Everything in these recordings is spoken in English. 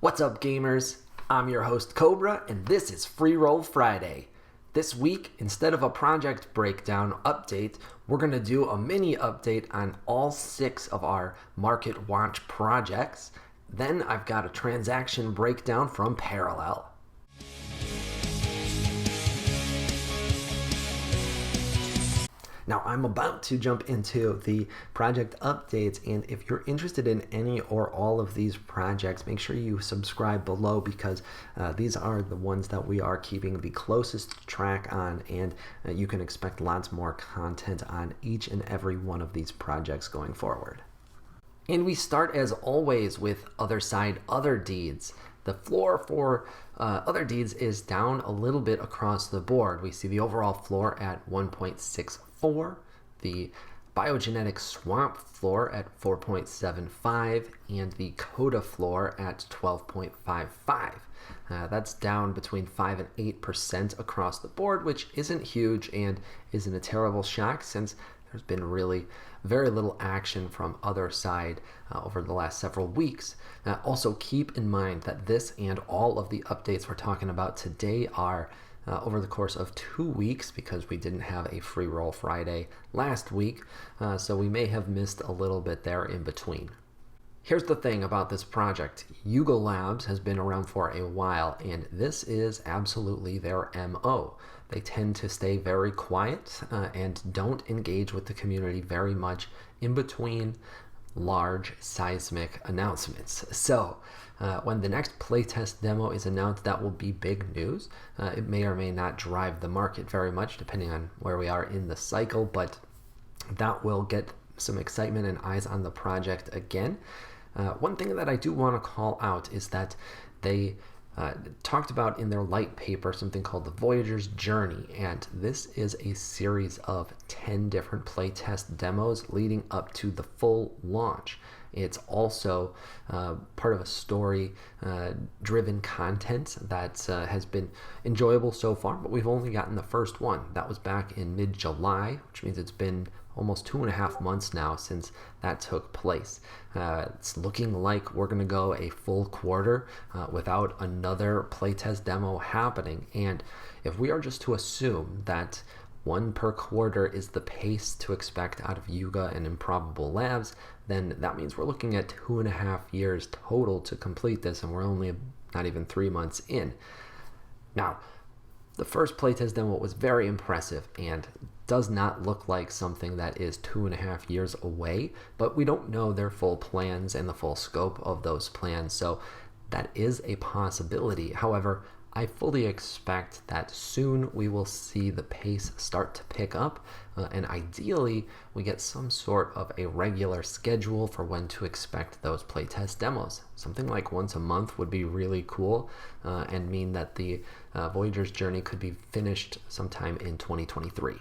What's up, gamers? I'm your host, Cobra, and this is Freeroll Friday. This week, instead of a project breakdown update, we're going to do a mini update on all 6 of our market watch projects. Then I've got a transaction breakdown from Parallel. Now, I'm about to jump into the project updates, and if you're interested in any or all of these projects, make sure you subscribe below because these are the ones that we are keeping the closest track on, and you can expect lots more content on each and every one of these projects going forward. And we start, as always, with Otherside Other Deeds. The floor for Other Deeds is down a little bit across the board. We see the overall floor at 1.64, the Biogenetic Swamp floor at 4.75, and the Coda floor at 12.55. That's down between 5 and 8% across the board, which isn't huge and isn't a terrible shock since there's been really very little action from Otherside over the last several weeks. Also keep in mind that this and all of the updates we're talking about today are over the course of 2 weeks because we didn't have a Freeroll Friday last week, so we may have missed a little bit there in between. Here's the thing about this project. Yuga Labs has been around for a while, and this is absolutely their MO. They tend to stay very quiet and don't engage with the community very much in between large seismic announcements. So when the next playtest demo is announced, that will be big news. It may or may not drive the market very much depending on where we are in the cycle, but that will get some excitement and eyes on the project again. One thing that I do want to call out is that they talked about in their light paper something called the Voyager's Journey, and this is a series of 10 different playtest demos leading up to the full launch. It's also part of a story-driven content that has been enjoyable so far, but we've only gotten the first one. That was back in mid-July, which means it's been almost 2.5 months now since that took place. It's looking like we're going to go a full quarter without another playtest demo happening. And if we are just to assume that 1 per quarter is the pace to expect out of Yuga and Improbable Labs, then that means we're looking at 2.5 years total to complete this, and we're only not even 3 months in. Now, the first playtest demo was very impressive and does not look like something that is 2.5 years away, but we don't know their full plans and the full scope of those plans, so that is a possibility. However, I fully expect that soon we will see the pace start to pick up, and ideally we get some sort of a regular schedule for when to expect those playtest demos. Something like once a month would be really cool and mean that the Voyager's Journey could be finished sometime in 2023.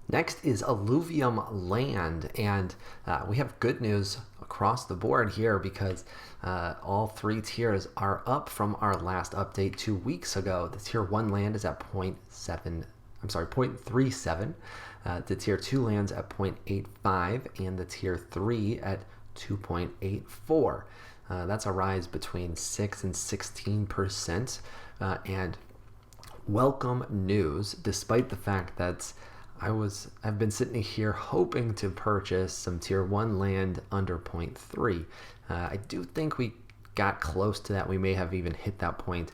Next is Illuvium Land, and we have good news across the board here because all 3 tiers are up from our last update 2 weeks ago. The tier 1 land is at 0.37. The tier 2 lands at 0.85, and the tier 3 at 2.84. That's a rise between 6 and 16%, and welcome news, despite the fact that I've been sitting here hoping to purchase some tier 1 land under 0.3. I do think we got close to that. We may have even hit that point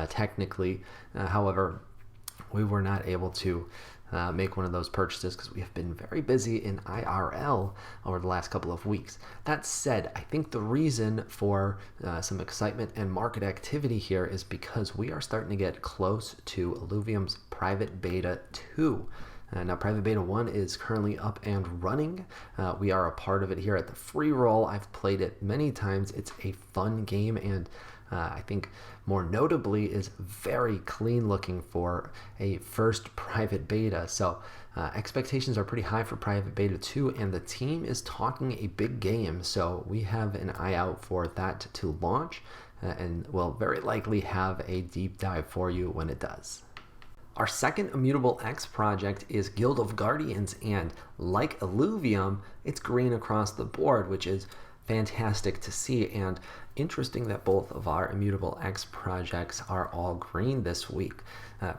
technically. However, we were not able to make one of those purchases because we have been very busy in IRL over the last couple of weeks. That said, I think the reason for some excitement and market activity here is because we are starting to get close to Illuvium's Private Beta 2. Now, Private Beta 1 is currently up and running. We are a part of it here at the Freeroll. I've played it many times. It's a fun game, and I think more notably is very clean looking for a first private beta. So expectations are pretty high for Private Beta 2, and the team is talking a big game. So we have an eye out for that to launch, and we'll very likely have a deep dive for you when it does. Our second Immutable X project is Guild of Guardians, and like Illuvium, it's green across the board, which is fantastic to see, and interesting that both of our Immutable X projects are all green this week.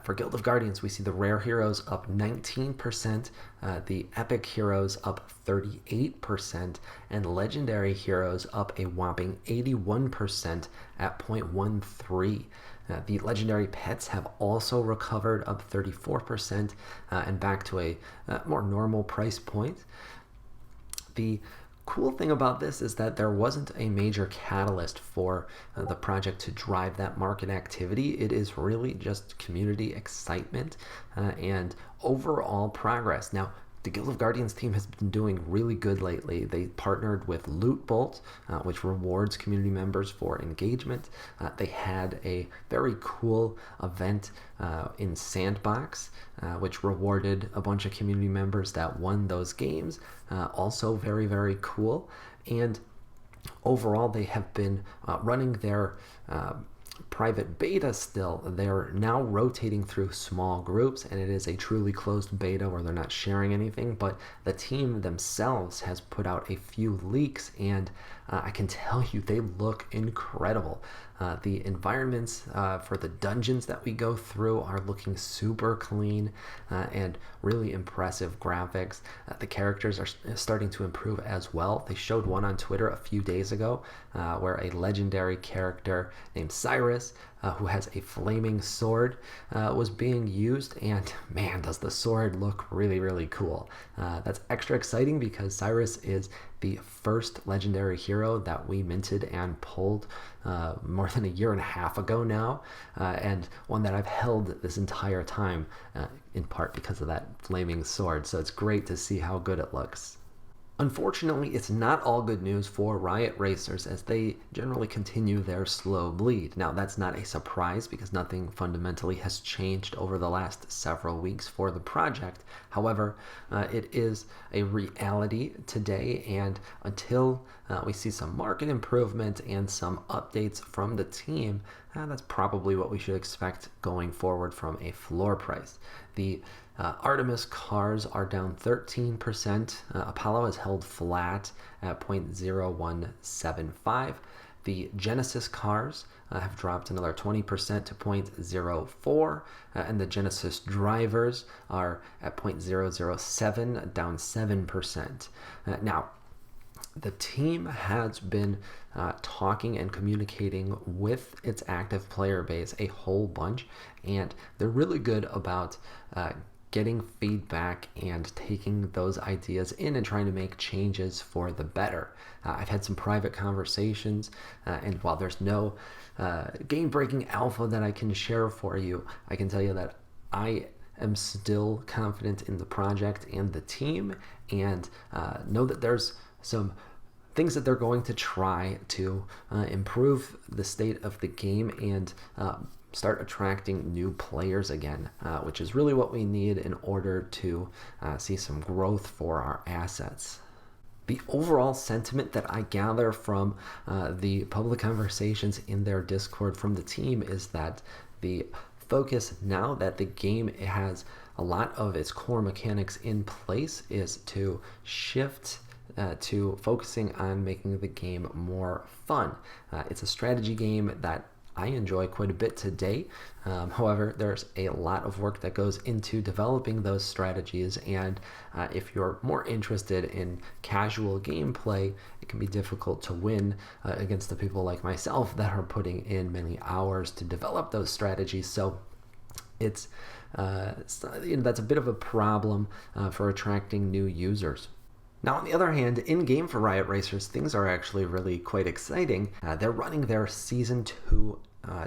For Guild of Guardians, we see the rare heroes up 19%, the epic heroes up 38%, and legendary heroes up a whopping 81% at 0.13. The legendary pets have also recovered, up 34%, and back to a more normal price point. The cool thing about this is that there wasn't a major catalyst for the project to drive that market activity. It is really just community excitement and overall progress. Now, the Guild of Guardians team has been doing really good lately. They partnered with Loot Bolt, which rewards community members for engagement. They had a very cool event in Sandbox, which rewarded a bunch of community members that won those games. Also very, very cool. And overall, they have been running their private beta still. They're now rotating through small groups, and it is a truly closed beta where they're not sharing anything, but the team themselves has put out a few leaks, and I can tell you they look incredible. The environments for the dungeons that we go through are looking super clean and really impressive graphics. The characters are starting to improve as well. They showed one on Twitter a few days ago where a legendary character named Cyrus, who has a flaming sword, was being used, and man, does the sword look really, really cool. That's extra exciting because Cyrus is the first legendary hero that we minted and pulled more than a year and a half ago now, and one that I've held this entire time, in part because of that flaming sword, so it's great to see how good it looks. Unfortunately, it's not all good news for Riot racers as they generally continue their slow bleed. Now, that's not a surprise because nothing fundamentally has changed over the last several weeks for the project. However, it is a reality today, and until we see some market improvement and some updates from the team, that's probably what we should expect going forward from a floor price. The Artemis cars are down 13%. Apollo is held flat at 0.0175. The Genesis cars have dropped another 20% to 0.04, and the Genesis drivers are at 0.007, down 7%. Now, the team has been talking and communicating with its active player base a whole bunch, and they're really good about getting feedback and taking those ideas in and trying to make changes for the better. I've had some private conversations, and while there's no game-breaking alpha that I can share for you, I can tell you that I am still confident in the project and the team, and know that there's some things that they're going to try to improve the state of the game and start attracting new players again, which is really what we need in order to see some growth for our assets. The overall sentiment that I gather from the public conversations in their Discord from the team is that the focus, now that the game has a lot of its core mechanics in place, is to shift to focusing on making the game more fun. It's a strategy game that I enjoy quite a bit today. However, there's a lot of work that goes into developing those strategies, and if you're more interested in casual gameplay, it can be difficult to win against the people like myself that are putting in many hours to develop those strategies. So it's that's a bit of a problem for attracting new users. Now, on the other hand, in-game for Riot Racers, things are actually really quite exciting. They're running their Season 2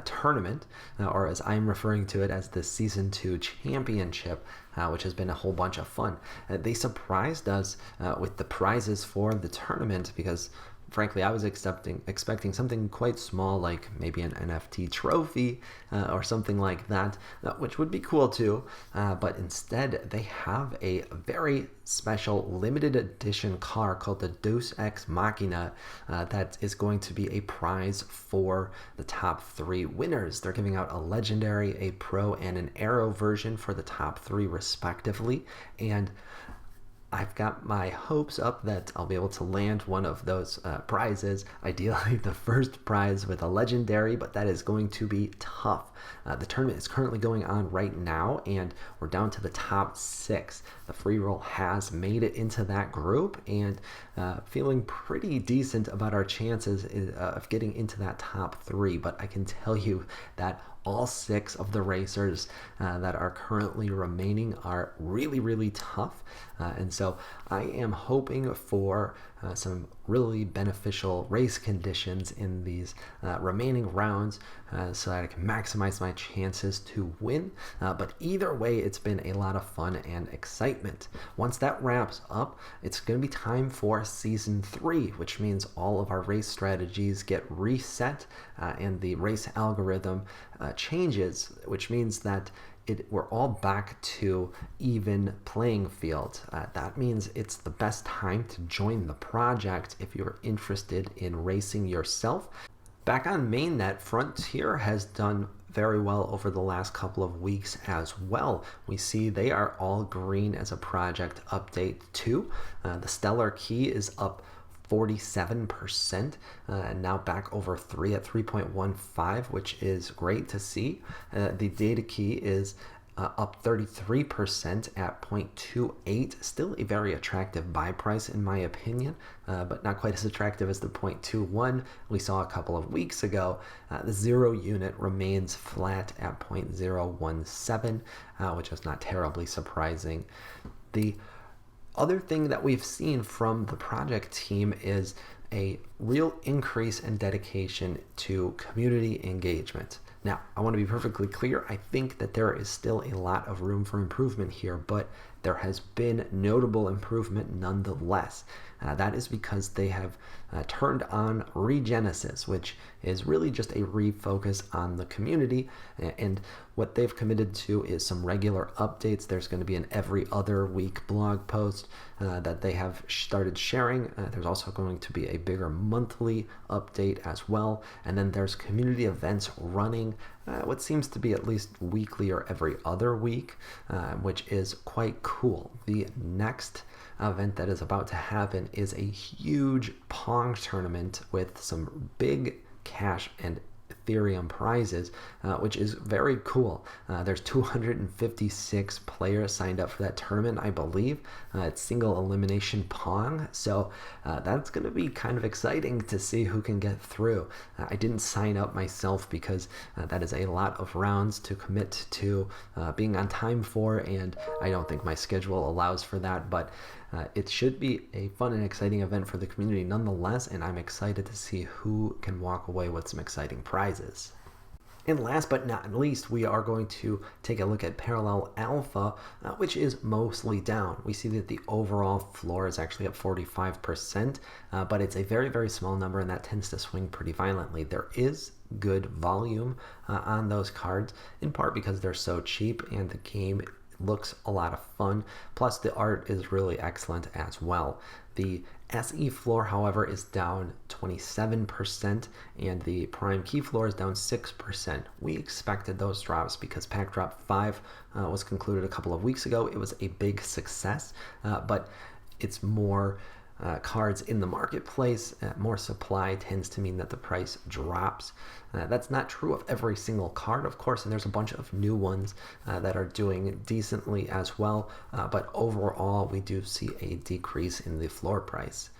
tournament, or as I'm referring to it as the Season 2 Championship, which has been a whole bunch of fun. They surprised us with the prizes for the tournament because, frankly, I was expecting something quite small, like maybe an NFT trophy or something like that, which would be cool too. But instead, they have a very special limited edition car called the Deus Ex Machina that is going to be a prize for the top 3 winners. They're giving out a legendary, a pro, and an arrow version for the top 3 respectively. And I've got my hopes up that I'll be able to land one of those prizes, ideally the first prize with a legendary, but that is going to be tough. The tournament is currently going on right now, and we're down to the top 6. The Freeroll has made it into that group, and feeling pretty decent about our chances of getting into that top 3, but I can tell you that all 6 of the racers that are currently remaining are really, really tough. And so I am hoping for some really beneficial race conditions in these remaining rounds so that I can maximize my chances to win. But either way, it's been a lot of fun and excitement. Once that wraps up, it's going to be time for Season 3, which means all of our race strategies get reset and the race algorithm changes, which means that we're all back to even playing field. That means it's the best time to join the project if you're interested in racing yourself. Back on mainnet, Frontier has done very well over the last couple of weeks as well. We see they are all green as a project update too. The Stellar Key is up 47%, and now back over 3 at 3.15, which is great to see. The data key is up 33% at 0.28, still a very attractive buy price in my opinion, but not quite as attractive as the 0.21 we saw a couple of weeks ago. The 0 unit remains flat at 0.017, which is not terribly surprising. The other thing that we've seen from the project team is a real increase in dedication to community engagement. Now, I want to be perfectly clear. I think that there is still a lot of room for improvement here, but there has been notable improvement nonetheless. That is because they have turned on Regenesis, which is really just a refocus on the community. And what they've committed to is some regular updates. There's going to be an every other week blog post that they have started sharing. There's also going to be a bigger monthly update as well. And then there's community events running what seems to be at least weekly or every other week, which is quite cool. The next event that is about to happen is a huge Pong tournament with some big cash and Ethereum prizes, which is very cool. There's 256 players signed up for that tournament, I believe. It's single elimination Pong, so that's going to be kind of exciting to see who can get through. I didn't sign up myself because that is a lot of rounds to commit to being on time for, and I don't think my schedule allows for that, but it should be a fun and exciting event for the community nonetheless, and I'm excited to see who can walk away with some exciting prizes. And last but not least, we are going to take a look at Parallel Alpha, which is mostly down. We see that the overall floor is actually up 45%, but it's a very, very small number, and that tends to swing pretty violently. There is good volume on those cards, in part because they're so cheap and the game looks a lot of fun. Plus, the art is really excellent as well. The SE floor, however, is down 27%, and the Prime Key floor is down 6%. We expected those drops because Pack Drop 5 was concluded a couple of weeks ago. It was a big success, but it's more cards in the marketplace. More supply tends to mean that the price drops. That's not true of every single card, of course, and there's a bunch of new ones that are doing decently as well, but overall we do see a decrease in the floor price.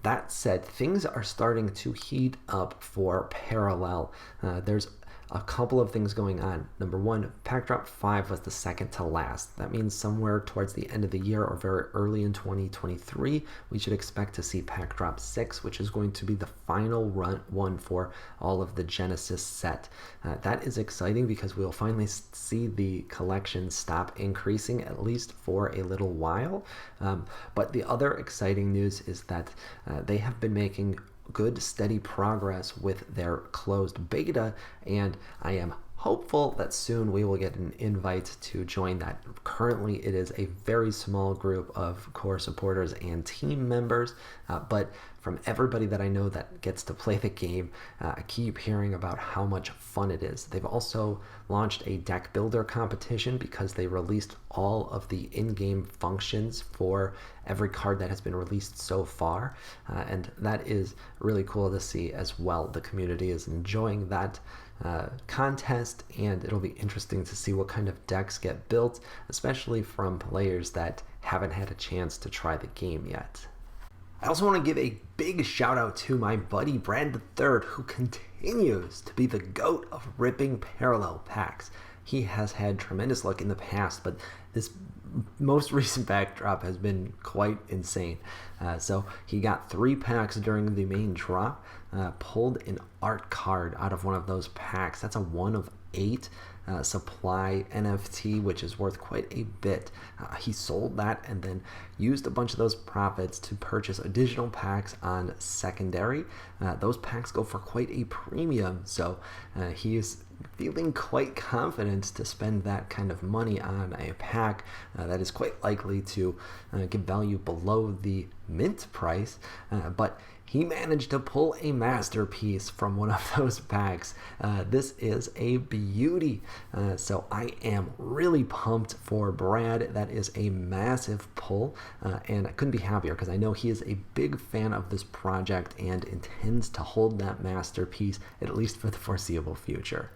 That said, things are starting to heat up for Parallel. There's a couple of things going on. Number one, Pack Drop 5 was the second to last. That means somewhere towards the end of the year or very early in 2023, we should expect to see Pack Drop 6, which is going to be the final one for all of the Genesis set. That is exciting because we'll finally see the collection stop increasing, at least for a little while. But the other exciting news is that they have been making good steady progress with their closed beta, and I am hopeful that soon we will get an invite to join that. Currently it is a very small group of core supporters and team members, but from everybody that I know that gets to play the game, I keep hearing about how much fun it is. They've also launched a deck builder competition because they released all of the in-game functions for every card that has been released so far, and that is really cool to see as well. The community is enjoying that contest, and it'll be interesting to see what kind of decks get built, especially from players that haven't had a chance to try the game yet. I also want to give a big shout out to my buddy Brad III, who continues to be the GOAT of ripping parallel packs. He has had tremendous luck in the past, but this most recent backdrop has been quite insane. So he got 3 packs during the main drop, pulled an art card out of one of those packs. That's a 1 of 8 supply NFT, which is worth quite a bit. He sold that and then used a bunch of those profits to purchase additional packs on secondary. Those packs go for quite a premium, so he is feeling quite confident to spend that kind of money on a pack that is quite likely to give value below the mint price, but he managed to pull a masterpiece from one of those packs. This is a beauty. So I am really pumped for Brad. That is a massive pull, and I couldn't be happier because I know he is a big fan of this project and intends to hold that masterpiece at least for the foreseeable future.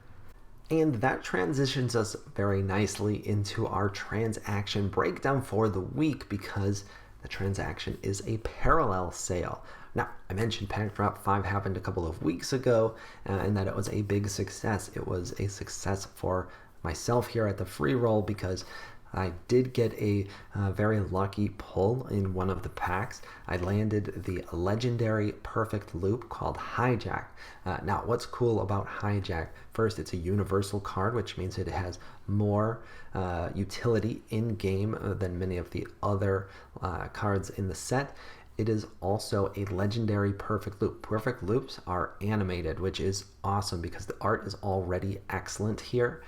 And that transitions us very nicely into our transaction breakdown for the week, because the transaction is a parallel sale. Now, I mentioned Pack Drop 5 happened a couple of weeks ago, and that it was a big success. It was a success for myself here at the Freeroll because I did get a very lucky pull in one of the packs. I landed the legendary perfect loop called Hijack. Now, what's cool about Hijack? First, it's a universal card, which means it has more utility in-game than many of the other cards in the set. It is also a legendary perfect loop. Perfect loops are animated, which is awesome because the art is already excellent here.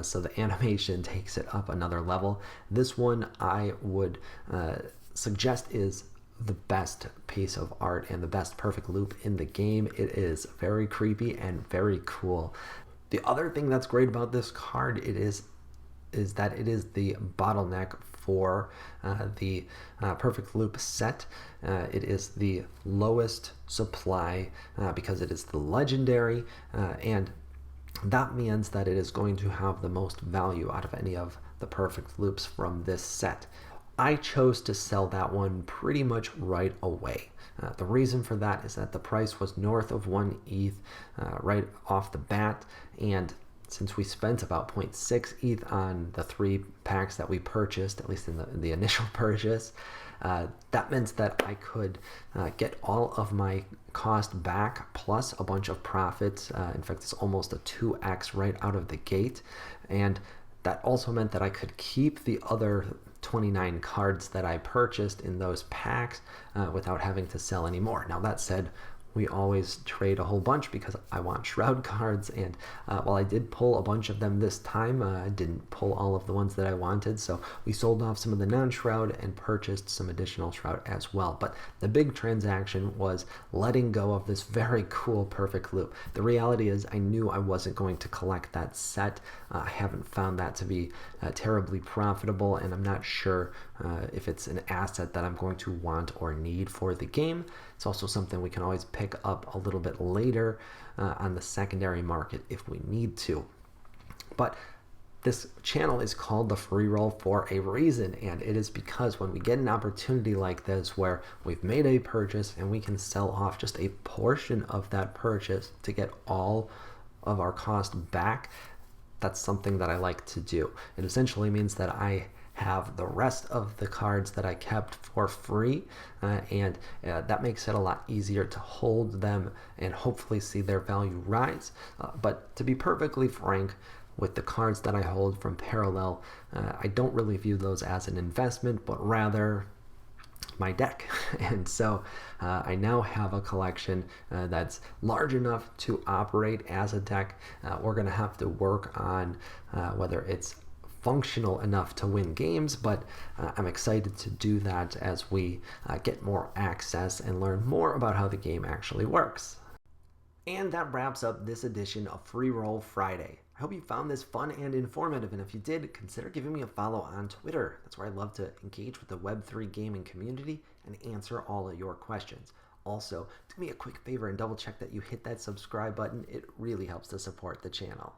So the animation takes it up another level. This one I would suggest is the best piece of art and the best perfect loop in the game. It is very creepy and very cool. The other thing that's great about this card is that it is the bottleneck for the perfect loop set. It is the lowest supply because it is the legendary, and that means that it is going to have the most value out of any of the perfect loops from this set. I chose to sell that one pretty much right away. The reason for that is that the price was north of 1 ETH right off the bat, and since we spent about 0.6 ETH on the 3 packs that we purchased, at least in the initial purchase, that meant that I could get all of my cost back plus a bunch of profits. In fact, it's almost a 2x right out of the gate. And that also meant that I could keep the other 29 cards that I purchased in those packs without having to sell any more. Now, that said, we always trade a whole bunch because I want Shroud cards, and while I did pull a bunch of them this time, I didn't pull all of the ones that I wanted, so we sold off some of the non-Shroud and purchased some additional Shroud as well. But the big transaction was letting go of this very cool perfect loop. The reality is I knew I wasn't going to collect that set. I haven't found that to be terribly profitable, and I'm not sure if it's an asset that I'm going to want or need for the game. It's also something we can always pick up a little bit later on the secondary market if we need to. But this channel is called the Freeroll for a reason, and it is because when we get an opportunity like this where we've made a purchase and we can sell off just a portion of that purchase to get all of our cost back, that's something that I like to do. It essentially means that I have the rest of the cards that I kept for free, and that makes it a lot easier to hold them and hopefully see their value rise. But to be perfectly frank, with the cards that I hold from Parallel, I don't really view those as an investment, but rather my deck. And so I now have a collection that's large enough to operate as a deck. We're going to have to work on whether it's functional enough to win games, but I'm excited to do that as we get more access and learn more about how the game actually works. And that wraps up this edition of Freeroll Friday. I hope you found this fun and informative, and if you did, consider giving me a follow on Twitter. That's where I love to engage with the Web3 gaming community and answer all of your questions. Also, do me a quick favor and double check that you hit that subscribe button. It really helps to support the channel.